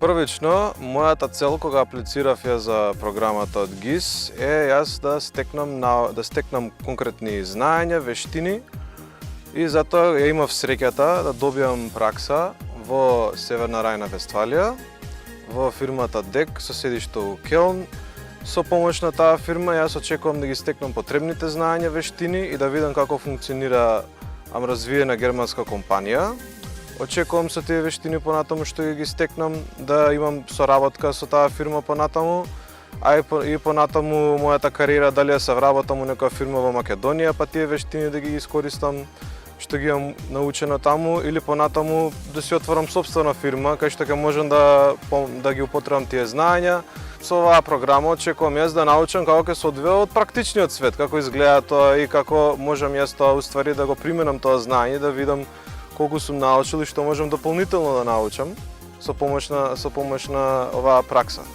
Првично, мојата цел кога аплицирав ја за програмата од ГИС е јас да стекнам конкретни знаења, вештини и затоа ја имав среќата да добиам пракса во Северна Рајна-Вестфалија, во фирмата ДЕК со седиште у Келн. Со помош на таа фирма јас очекувам да ги стекнам потребните знаења, вештини и да видам како функционира развиена германска компанија. Очекувам со тие вештини понатаму што ги стекнам да имам соработка со таа фирма понатаму, а и понатаму мојата кариера дали се вработам у некоја фирма во Македонија, па тие вештини да ги искористам што ги имам научено таму, или понатаму да си отворам сопствена фирма кај што ќе можам да ги употребам тие знаења. Со оваа програма очекувам јас да научам како ќе се одвива од практичниот свет, како изгледа тоа и како можам јас тоа уствари да го применам тоа знаење, да видам колку сум научил и што можам дополнително да научам со помош на оваа пракса.